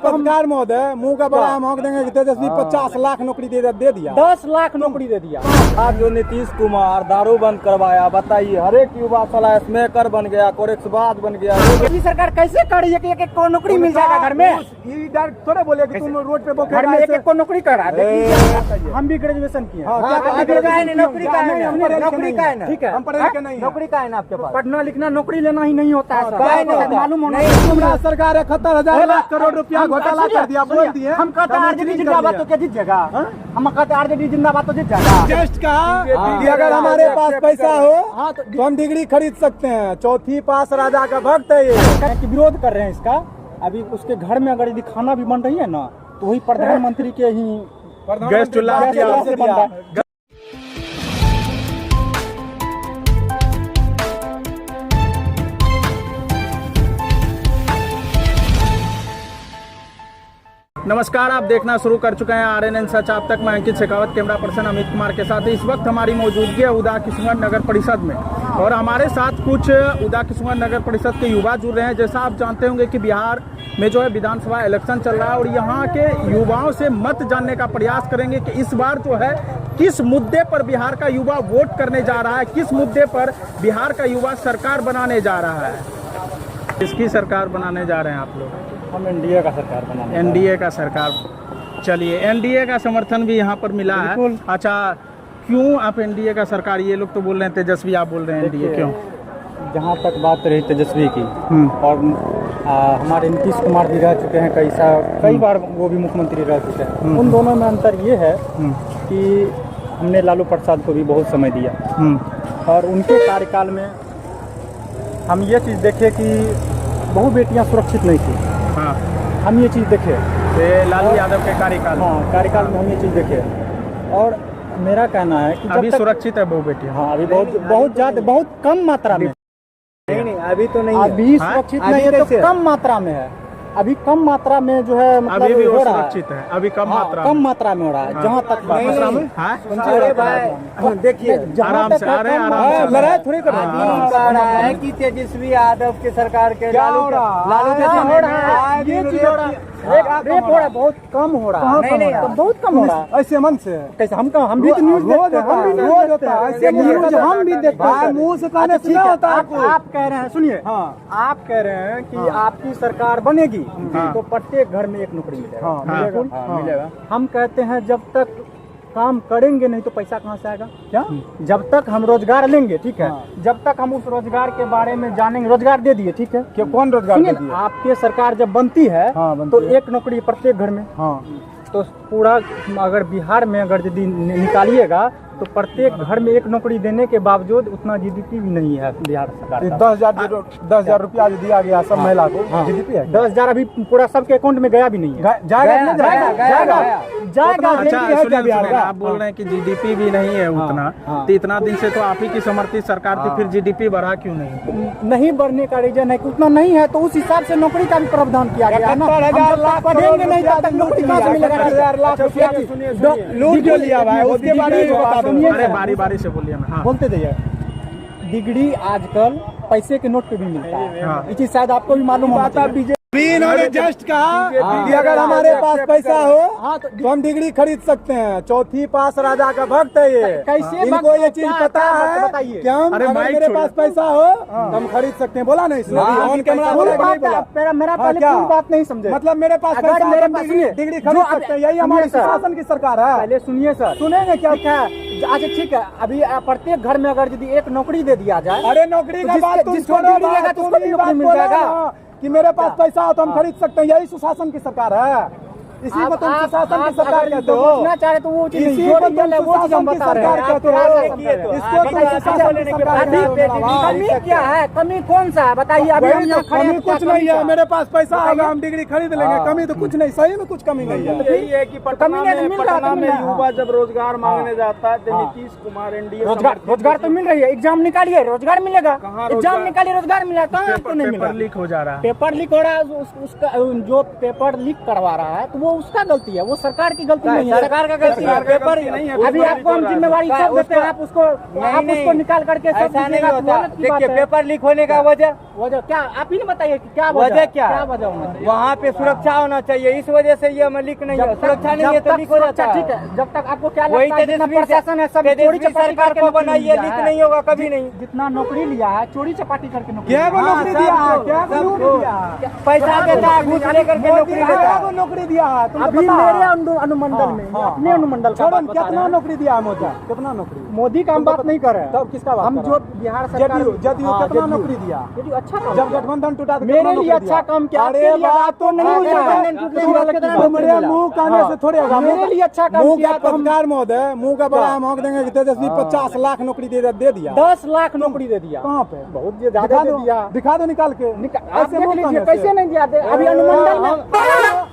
पत्रकार महोदय मुंह का बड़ा हम देंगे कि तेजस्वी 50 लाख नौकरी दे दिया, 10 लाख नौकरी दे दिया। आज जो नीतीश कुमार दारू बंद करवाया, बताइए हर एक युवा साला स्मैकर बन गया, कोरेक्सबाज बन गया। ये सरकार कैसे कर रही है कि एक को नौकरी मिल जाएगा घर में? थोड़े बोले कि तुम रोड पे घर में एक को नौकरी कर रहा है। हम भी ग्रेजुएशन किए, नौकरी का है ना, ठीक है, हम पढ़े लिखे नहीं, नौकरी का है ना आपके पास। पढ़ना लिखना नौकरी लेना ही नहीं होता है, मालूम होना। सरकार 71,000 लाख करोड़ रुपया घोटाला कर दिया, बोल दिए। हम कहते हैं आरजेडी जिंदाबाद तो क्या जीत जाएगा? हम कहते हैं आरजेडी जिंदाबाद तो जीत जाएगा। जस्ट कहा कि अगर हमारे पास पैसा हो तो हम डिग्री खरीद सकते हैं। चौथी पास राजा का भक्त है ये। विरोध कर रहे हैं इसका। अभी उसके घर में अगर यदि खाना भी बन रही है ना तो वही प्रधानमंत्री के ही गैस चूल्हा से बन रहा है। नमस्कार, आप देखना शुरू कर चुके हैं RNN सच आप तक। मैं अंकित शेखावत, कैमरा पर्सन अमित कुमार के साथ। इस वक्त हमारी मौजूदगी है उदा किशनगंज नगर परिषद में और हमारे साथ कुछ उदा किशनगंज नगर परिषद के युवा जुड़ रहे हैं। जैसा आप जानते होंगे कि बिहार में जो है विधानसभा इलेक्शन चल रहा है और यहाँ के युवाओं से मत जानने का प्रयास करेंगे कि इस बार जो है किस मुद्दे पर बिहार का युवा वोट करने जा रहा है, किस मुद्दे पर बिहार का युवा सरकार बनाने जा रहा है। किसकी सरकार बनाने जा रहे हैं आप लोग? हम एनडीए का सरकार बनाने। एनडीए का सरकार। चलिए, एनडीए का समर्थन भी यहाँ पर मिला है। अच्छा, क्यों आप एनडीए का सरकार? ये लोग तो बोल रहे हैं तेजस्वी, आप बोल रहे हैं एनडीए, क्यों? जहाँ तक बात रही तेजस्वी की और हमारे नीतीश कुमार भी रह चुके हैं कई बार, वो भी मुख्यमंत्री रह चुके हैं। उन दोनों में अंतर ये है कि हमने लालू प्रसाद को भी बहुत समय दिया और उनके कार्यकाल में हम ये चीज़ देखे कि बहु बेटियाँ सुरक्षित नहीं थी। हाँ, हम ये चीज़ देखे लालू यादव के कार्यकाल। हाँ, कार्यकाल में हम ये चीज़ देखे और मेरा कहना है कि अभी सुरक्षित है बहु बेटियाँ? हाँ, अभी बहुत ज़्यादा, बहुत कम मात्रा में। नहीं, अभी तो नहीं, अभी सुरक्षित नहीं है तो कम मात्रा में है। अभी कम मात्रा में जो है मतलब अभी भी हो रहा सुरक्षित है, अभी कम मात्रा कम मात्रा में हो रहा है। जहाँ तक मात्रा में। अरे भाई देखिए, आराम से आ रहे हैं, आराम से। लड़ाई थोड़ी कर रहा है कि तेजस्वी यादव के सरकार के लालू के रेप हो रहा है, बहुत कम हो रहा है। नहीं, बहुत कम हो रहा है। ऐसे मन से कैसे? हम भी तो न्यूज देखते हैं, रोज होता है न्यूज, हम भी देखते हैं। मुंह से कहने से होता है। आप कह रहे हैं, सुनिए, आप कह रहे हैं कि आपकी सरकार बनेगी तो प्रत्येक घर में एक नौकरी मिलेगा। मिलेगा। हम कहते हैं जब तक काम करेंगे नहीं तो पैसा कहाँ से आएगा? क्या? जब तक हम रोजगार लेंगे, ठीक है, जब तक हम उस रोजगार के बारे में जानेंगे। रोजगार दे दिए, ठीक है, क्या कौन रोजगार दे दिए? आपके सरकार जब बनती है तो एक नौकरी प्रत्येक घर में। तो पूरा अगर बिहार में अगर यदि निकालिएगा तो प्रत्येक घर में एक नौकरी देने के बावजूद उतना जीडीपी भी नहीं है बिहार सरकार का। 10,000 रुपया जो दिया गया सब महिला को, जीडीपी है 10,000 अभी पूरा सबके अकाउंट में गया भी नहीं है। जाएगा। अच्छा, आप बोल रहे हैं कि जीडीपी भी नहीं है उतना, तो इतना दिन से तो आप ही की समर्थित सरकार थी, फिर जीडीपी बढ़ा क्यों नहीं बढ़ने का रीजन है कि उतना नहीं है, तो उस हिसाब से नौकरी का भी प्रावधान किया गया है ना। पढ़ेंगे नहीं तब तक नौकरी कहाँ से मिलेगा? 10,000 लाख रुपया लूट जो लिया हुआ है उसके बारे में अरे बारी बारी से बोलिए ना। बोलते जाइए। डिग्री आजकल पैसे के नोट पे भी मिलता है, ये चीज शायद आपको भी मालूम होता है। इन्होंने जस्ट कहा कि अगर हमारे पास पैसा हो तो हम डिग्री खरीद सकते हैं। चौथी पास राजा का भक्त है ये। कैसे? इनको ये चीज पता है कि हम अगर मेरे पास पैसा हो तो हम खरीद सकते हैं। बोला नहीं ऑन कैमरा मेरा पहले पूरी बात नहीं समझे। मतलब मेरे पास पैसा मेरे पास डिग्री खरीद सकते हैं, यही हमारे शासन की सरकार है। पहले सुनिए सर, सुनेंगे क्या है? अच्छा ठीक है, अभी प्रत्येक घर में अगर यदि एक नौकरी दे दिया जाए। अरे नौकरी का बात तुम छोड़ो, नौकरी मिल जाएगा कि मेरे पास पैसा हो तो हम खरीद सकते हैं, यही सुशासन की सरकार है। इसी को तुम सुशासन की सरकार कहते हो। पूछना चाहे तो वो चीज इसी को तुम सुशासन की सरकार कहते हो। इसको तुम सुशासन की सरकार कहते हो। कमी क्या है? कमी कौन सा है बताइए? अभी कमी कुछ नहीं है, मेरे पास पैसा होगा हम डिग्री खरीद लेंगे। कमी तो कुछ नहीं, सही में कुछ कमी नहीं है। यही है कि पटना में युवा जब रोजगार मांगने जाता है तो नीतीश कुमार एनडीए रोजगार तो मिल रही है। एग्जाम निकालिए, रोजगार मिलेगा। एग्जाम निकालिए, रोजगार मिलेगा। कहाँ आपको नहीं मिल रहा? पेपर लीक हो जा रहा है। पेपर लीक हो रहा है, उसका जो पेपर लीक करवा रहा है तो वो उसका गलती है, वो सरकार की गलती नहीं है। सरकार का गलती है, पेपर नहीं है। अभी आपको हम जिम्मेवारी सब देते हैं, आप उसको निकाल करके सब ऐसा नहीं दीजिएगा, तो होता। गलत की बात देखिए है। पेपर लीक होने का वजह क्या आप ही नहीं बताइए कि क्या वजह क्या वजह होना चाहिए? वहाँ पे सुरक्षा होना चाहिए, इस वजह से ये लीक नहीं है। सुरक्षा नहीं है तो लीक हो जाता है। ठीक है, जब तक आपको क्या वही लगता है जितना तेजस्वी प्रशासन है सब चोरी तेजस्वी चपाटी सरकार करके को नौकरी बनाइए, लिया लीक है। नहीं होगा कभी नहीं। जितना नौकरी लिया है चोरी चपाटी करके नौकरी क्या वो लिया है। नौकरी दिया है? क्या वो नौकरी दिया है? पैसा देता है, घूस लेकर के नौकरी देता क्या है। वो नौकरी दिया है? तुमको अभी पता मेरे है? अनुमंडल में अपने अनुमंडल का छोड़ो, बात बता कितना रहे हैं। नौकरी दिया है मोदी? कितना नौकरी? मोदी का हम बात नहीं कर रहे हैं। तब किसका बात हम कर जो रहे हैं? बिहार सरकार जदयू हाँ, कितना जदयू। नौकरी दिया? जदयू अच्छा काम जब किया। गठबंधन टूटा तो मेरे कितना लिए नौकरी अच्छा दिया? काम किया। अरे आपके लिए बात तो नहीं आपके है। गठबंधन टूटने के बाद कितना नौकरी तुम्हारे मिला? मुंह कहने से थोड़े होगा। मेरे लिए अच्छा काम मुंह किया का तो हम पत्रकार महोदय, मुंह का बड़ा हम हक देंगे कि तेजस्वी 50 लाख नौकरी दे दिया। 10 लाख नौकरी दे दिया। कहाँ पे? बहुत ज्यादा दिखा दे दो, दिया। दिखा दो निकाल के। आप ऐसे देख मुंह लीजिए कहने कैसे से। नहीं दिया दे। अभी अनुमंडल में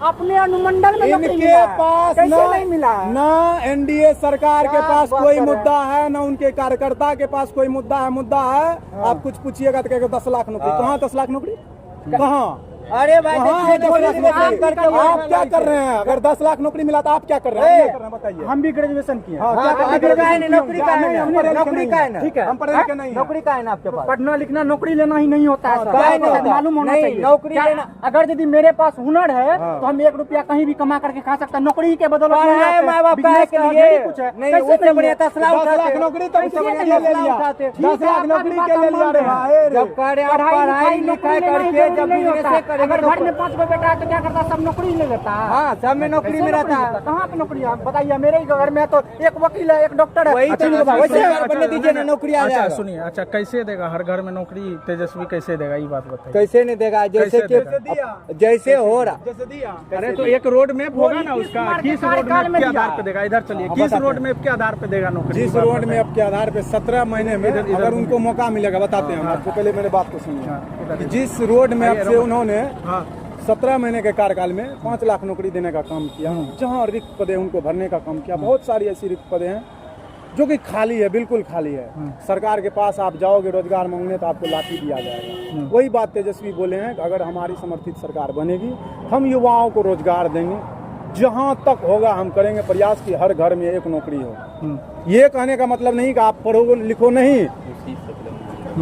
अपने अनुमंडल में नौकरी इनके मिला है। पास कैसे नहीं मिला है? ना एनडीए सरकार के क्या पास बात कोई कर रहे मुद्दा है, ना उनके कार्यकर्ता के पास कोई मुद्दा है। आप कुछ पूछिएगा तो कहेगा 10 लाख नौकरी। कहाँ 10 लाख नौकरी? कहाँ? अरे भाई कहाँ है 10 लाख नौकरी? आप क्या कर रहे हैं? अगर 10 लाख नौकरी मिला तो आप क्या कर रहे हैं? बताइए। हम भी ग्रेजुएशन किए हैं। हाँ, क्या कर रहे हैं? नौकरी का है ना, नौकरी का है नहीं, ना, हम पढ़े लिखे नौकरी नहीं का है हैं। ना। ठीक है, हम पढ़े लिखे नहीं हैं। नौकरी का है ना आपके पास? पढ़ना लिखना नौकरी लेना ही नहीं होता है सर। क्या नहीं होता? मालूम होना नहीं, चाहिए। नौकरी क्या- लेना- अगर यदि मेरे पास हुनर है तो हम 1 रुपया कहीं भी कमा करके खा सकते हैं। नौकरी के बदौलत पढ़ाए माँ बाप बिजनेस के का लिए नहीं कुछ है। नहीं, कैसे उससे बढ़िया है? 10 लाख 10 लाख नौकरी तो उससे बढ़िया ले लिया। उठाते। 10 लाख नौकरी के ले लिया रे भाई। जब पढ़ाई लिखाई करके जब बिजनेस करेंगे अगर घर में 5 गो बेटा है तो क्या करता है? सब नौकरी ले लेता है। हाँ सब में नौकरी कैसे में रहता है। मिलता? कहाँ पे नौकरी है? आप बताइए। मेरे ही घर में तो एक वकील है, एक डॉक्टर है। वही तो वैसे बनने दीजिए ना, नौकरी आ अच्छा जाएगा। सुनिए, अच्छा कैसे देगा हर घर में नौकरी? तेजस्वी कैसे देगा ये बात बताइए। कैसे नहीं देगा? जैसे कैसे कि जैसे हो रहा। जैसे दिया। अरे तो एक रोड मैप होगा ना उसका, किस रोड कार्यकाल मैप में के दिया। आधार पे देगा? इधर चलिए, किस रोड मैप के आधार पे देगा नौकरी? जिस रोड में अब के आधार पे 17 महीने में अगर उनको मौका मिलेगा, बताते हैं हम आपको। पहले मेरे बात को सुनिए कि जिस रोड में अब से उन्होंने हाँ 17 महीने के कार्यकाल में 5 लाख नौकरी देने का काम किया, जहाँ रिक्त पदे उनको भरने का काम किया। बहुत सारी ऐसी रिक्त पदे हैं जो कि खाली है, बिल्कुल खाली है। सरकार के पास आप जाओगे रोजगार मांगने तो आपको लाठी दिया जाएगा। वही बात तेजस्वी बोले हैं कि अगर हमारी समर्थित सरकार बनेगी हम युवाओं को रोजगार देंगे, जहाँ तक होगा हम करेंगे प्रयास कि हर घर में एक नौकरी हो। ये कहने का मतलब नहीं कि आप पढ़ो लिखो नहीं।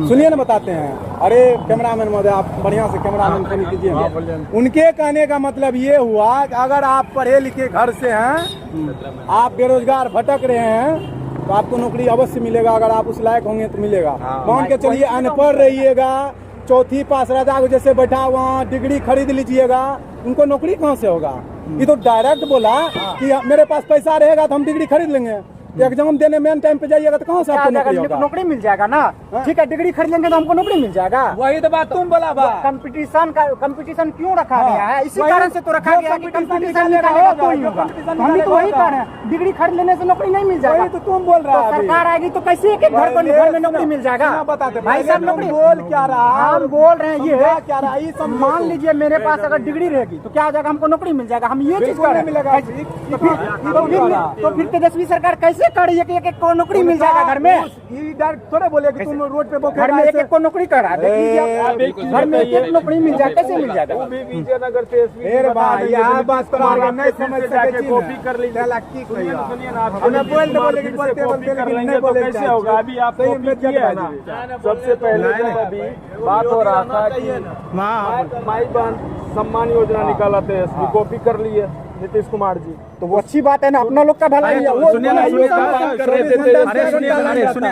सुनिए ना, बताते हैं। अरे कैमरामैन महोदय, आप बढ़िया से कैमरामैन फोन कीजिए। उनके कहने का मतलब ये हुआ कि अगर आप पढ़े लिखे घर से हैं, आप बेरोजगार भटक रहे हैं, तो आपको नौकरी अवश्य मिलेगा। अगर आप उस लायक होंगे तो मिलेगा। मान के चलिए अनपढ़ रहिएगा, 4वीं पास राजा को जैसे बैठा वहाँ डिग्री खरीद लीजिएगा, उनको नौकरी कहाँ से होगा? ये तो डायरेक्ट बोला कि मेरे पास पैसा रहेगा तो हम डिग्री खरीद लेंगे। एग्जाम देने मेन टाइम पे जाइएगा तो कहाँ से आपको नौकरी होगा? नौकरी मिल जाएगा ना। ठीक है, डिग्री खरीद लेंगे तो हमको नौकरी मिल जाएगा। वही तो बात तुम बोला बा। कंपटीशन क्यों रखा गया है? इसी कारण से तो रखा गया है कि कंपटीशन निकालेगा तो ही होगा। हम भी तो वही कह रहे हैं, डिग्री खरीद लेने से नौकरी नहीं मिल जाएगा। वही तो तुम बोल रहा है। सरकार आएगी तो कैसे एक घर को घर में नौकरी मिल जाएगा? बताते भाई साहब नौकरी बोल क्या रहा? हम बोल रहे हैं ये क्या रहा? ये सब मान लीजिए मेरे पास अगर डिग्री रहेगी तो क्या हो जाएगा? हमको नौकरी मिल जाएगा। हम ये चीज कर रहे हैं। मिलेगा। तो फिर तेजस्वी सरकार कैसे कर रही है कि एक को नौकरी मिल जाएगा घर में? ये डायरेक्ट थोड़े बोले कि तुम रोड पे घर में एक को नौकरी कर रहा है। घर में एक नौकरी मिल जाए, कैसे मिल जाएगा? विजयनगर तेजस्वी भाई यहाँ बात करो, नहीं समझ सके कॉपी कर ली साला की कहिया। सुनिए ना, आप बोले कि बोलते कर लेंगे तो कैसे होगा? अभी आप कॉपी किए है ना। सबसे पहले जब अभी बात हो रहा था कि माई बहन सम्मान योजना निकाला तेजस्वी, कॉपी कर लिए नीतीश कुमार जी। तो वो अच्छी बात है ना, अपना लोग का भला ही है। वो सुनिए ना, वो सुनिए, कर रहे थे। अरे सुनिए, अरे सुनिए,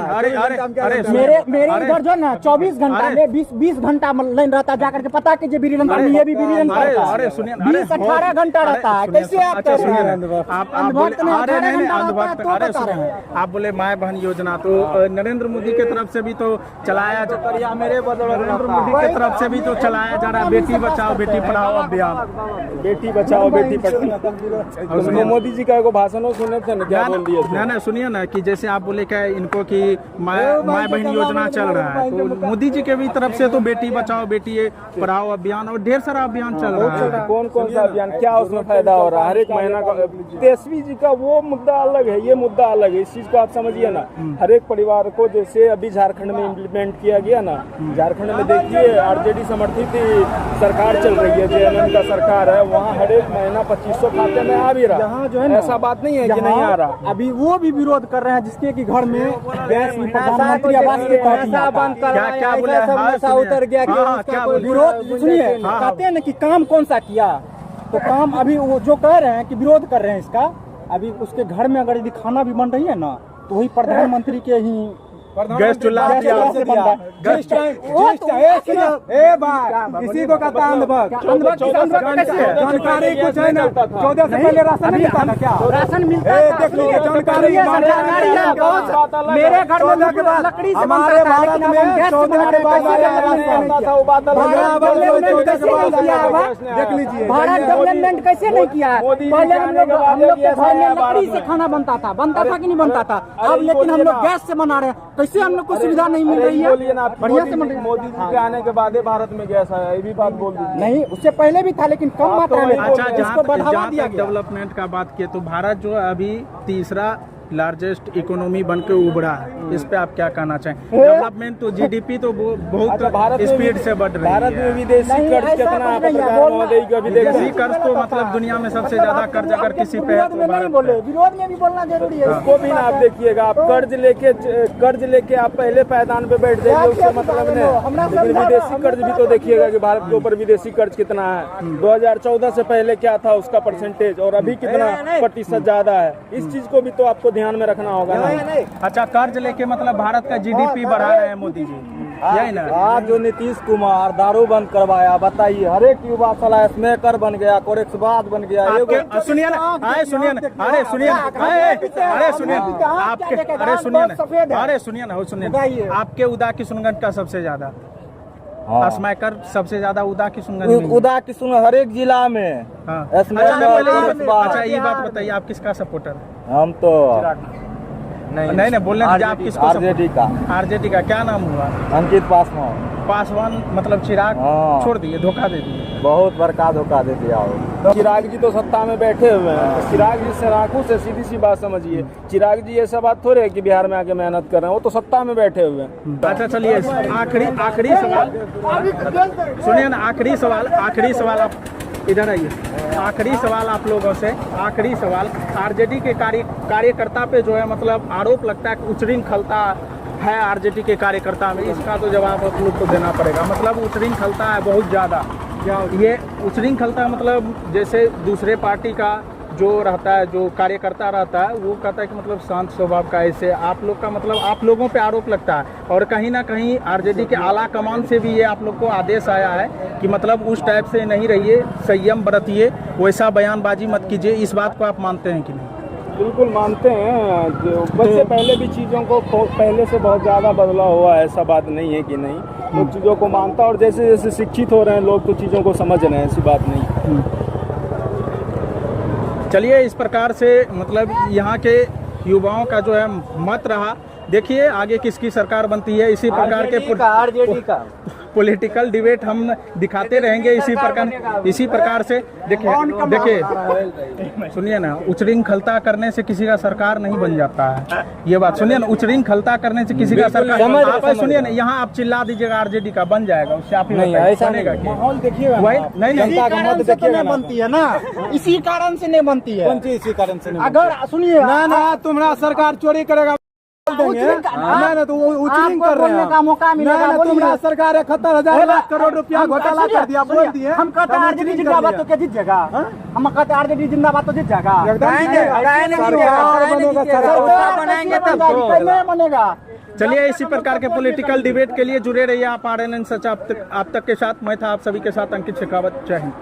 अरे मेरे इधर जो है ना 24 घंटा में 20 घंटा लाइन रहता है। जाकर के पता कीजिए वीरनगर में, ये भी वीरनगर अरे का है। अरे सुनिए, 20-18 घंटा रहता है। कैसे आप अच्छा कह रहे सुनिए हैं? ना, आप अंधभक्त बोले में अरे 18 नहीं नहीं घंटा अंधभक्त, रहता है, तो अरे बता रहे सुनिए, हैं। आप बोले माय बहन योजना तो नरेंद्र मोदी की तरफ से भी तो चलाया मेरे नरेंद्र मोदी की तरफ से भी तो चलाया जा रहा है बेटी बचाओ बेटी पढ़ाओ अभियान। बेटी बचाओ बेटी पढ़ाओ। मोदी जी का भाषणों सुने थे ना, क्या बोल दिए थे? ना सुनिए ना कि जैसे आप बोले क्या इनको कि माय बहन योजना चल रहा है, तो मोदी जी के भी तरफ से तो बेटी बचाओ बेटी पढ़ाओ अभियान और ढेर सारा अभियान चल रहा है। कौन कौन सा अभियान, क्या उसमें फायदा हो रहा है? हर एक महीना का तेजस्वी जी का वो मुद्दा अलग है, ये मुद्दा अलग है। इस चीज को आप समझिए ना। हर एक परिवार को जैसे अभी झारखंड में इम्प्लीमेंट किया गया ना, झारखंड में देखिए आरजेडी समर्थित सरकार चल रही है, जेएमएम का सरकार है। वहाँ हर एक महीना 2500 तो खाते में आ भी रहा। यहाँ जो है ना, ऐसा बात नहीं है कि नहीं आ रहा। अभी वो भी विरोध कर रहे हैं जिसके कि घर में गैस प्रधानमंत्री आवास के तहत ही आता है। क्या बोले? हाँ, नशा उतर गया कि हाँ, उसका क्या कोई बोले? विरोध सुनिए, कहते हैं ना कि काम कौन सा किया, तो काम अभी वो जो कह रहे हैं कि विरोध कर रहे हैं इसका, अभी उसके घर में अगर यदि खाना भी बन रही है ना तो वही प्रधानमंत्री के ही गैस चूल्हा गैस चूल्हा से बन रहा है। किसी को कहता है अंधभक्त, जानकारी कुछ है ना, 14 से पहले राशन नहीं मिलता था क्या? राशन मिलता था। देख लीजिए, जानकारी मेरे घर में लकड़ी से हमारे भारत में 14 के बाद आया राशन। देख लीजिए, भारत डेवलपमेंट कैसे नहीं किया? पहले हम लोग के घर में लकड़ी से खाना बनता था कि नहीं बनता था? अब लेकिन हम लोग गैस से बना रहे हैं, कैसे हम लोग को सुविधा नहीं मिल रही है? बढ़िया से मिल रही है। मोदी जी के आने के बाद भारत में गैस आया, ये भी बात बोल दीजिए। नहीं, उससे पहले भी था लेकिन कम मात्रा में। अच्छा, इसको बढ़ावा दिया गया। डेवलपमेंट का बात किए तो भारत जो है अभी तीसरा लार्जेस्ट इकोनॉमी बन के उभरा है, इस पे आप क्या कहना चाहें? डेवलपमेंट तो जीडीपी तो बहुत स्पीड से बढ़ रही है। भारत में विदेशी कर्ज कितना विदेशी कर्ज तो मतलब दुनिया में सबसे ज्यादा कर्ज अगर किसी पे है तो भारत पे है। विरोध में भी बोलना जरूरी है। उसको भी ना आप देखिएगा, आप कर्ज लेके आप पहले पायदान पे बैठ जाइए, उससे मतलब नहीं। लेकिन विदेशी कर्ज भी तो देखिएगा कि भारत के ऊपर विदेशी कर्ज कितना है। 2014 से पहले क्या था उसका परसेंटेज और अभी कितना प्रतिशत ज्यादा है, इस चीज को भी तो आपको ध्यान में रखना होगा ना। अच्छा, कर्ज लेके मतलब भारत का जीडीपी बढ़ा रहे हैं मोदी जी, यही ना? आज जो नीतीश कुमार दारू बंद करवाया, बताइए, हर एक युवा साला स्मोकर बन गया, कोरेक्सबाज बन गया। सुनिए ना, सुनिए ना, अरे सुनिए ना, अरे सुनिए आपके, अरे सुनिए ना, सुनिए आपके उदा किशनगंज का सबसे ज्यादा स्मोकर, सबसे ज्यादा उदा किशनगंज, उदा किशनगंज हर एक जिला में। अच्छा, ये बात बताइए, आप किसका सपोर्टर? हम तो नहीं बोलने आप किसको? आरजेडी का। आरजेडी का क्या नाम हुआ? अंकित पासवान मतलब चिराग छोड़ दिए, धोखा दे दिए, बहुत बड़का धोखा दे दिया। तो चिराग जी तो सत्ता में बैठे हुए हैं। चिराग जी से राखू से सीधी सी बात समझिए, चिराग जी ऐसा बात थोड़े है कि बिहार में आके मेहनत कर रहे हैं, वो तो सत्ता में बैठे हुए हैं। अच्छा, चलिए आखिरी सवाल सुनिए ना, आखिरी सवाल आप इधर आइए। आखिरी सवाल आप लोगों से, आखिरी सवाल, आरजेडी के कार्यकर्ता पे जो है मतलब आरोप लगता है कि उच्चृंखलता है आरजेडी के कार्यकर्ता में, इसका तो जवाब आप लोग को देना पड़ेगा। मतलब उच्चृंखलता है बहुत ज़्यादा। ये उच्चृंखलता मतलब जैसे दूसरे पार्टी का जो रहता है, जो कार्यकर्ता रहता है, वो कहता है कि मतलब शांत स्वभाव का, ऐसे आप लोग का मतलब आप लोगों पे आरोप लगता है। और कहीं ना कहीं आरजेडी के आला कमान से भी ये आप लोग को आदेश आया है कि मतलब उस टाइप से नहीं रहिए, संयम बरतिए, वैसा बयानबाजी मत कीजिए। इस बात को आप मानते हैं कि नहीं? बिल्कुल मानते हैं। उससे पहले भी चीज़ों को पहले से बहुत ज़्यादा बदलाव हुआ है, ऐसा बात नहीं है कि नहीं। लोग चीज़ों को मानता और जैसे जैसे शिक्षित हो रहे हैं लोग तो चीज़ों को समझ रहे हैं, ऐसी बात नहीं। चलिए, इस प्रकार से मतलब यहाँ के युवाओं का जो है मत रहा। देखिए आगे किसकी सरकार बनती है, इसी प्रकार के आरजेडी का पॉलिटिकल डिबेट हम दिखाते रहेंगे इसी प्रकार से। देखिए सुनिए ना, उच्चृंखलता करने से किसी का सरकार नहीं बन जाता है, ये बात सुनिए ना। उच्चृंखलता करने से किसी का सरकार, आप सुनिए ना, यहाँ आप चिल्ला दीजिएगा आरजेडी का बन जाएगा, उससे आप ऐसा माहौल देखिएगा, नहीं बनती है ना, इसी कारण से नहीं बनती है। इसी कारण से अगर सुनिए ना, तुम्हारा सरकार चोरी करेगा ना तो वो उच्चृंखल कर रहे हैं, मौका मिलेगा। तुम्हारा सरकार 71,000 लाख करोड़ रुपया घोटाला कर दिया, बोल दिए। हम कहते हैं आरजेडी जिंदाबाद तो क्या जीत जाएगा? हम कहते हैं आरजेडी जिंदाबाद तो जीत जाएगा। बनेगा। चलिए, इसी प्रकार के पॉलिटिकल डिबेट के लिए जुड़े रहिए आप RNN सच आप तक के साथ। मैं था आप सभी के साथ अंकित शेखावत। जय हिंद।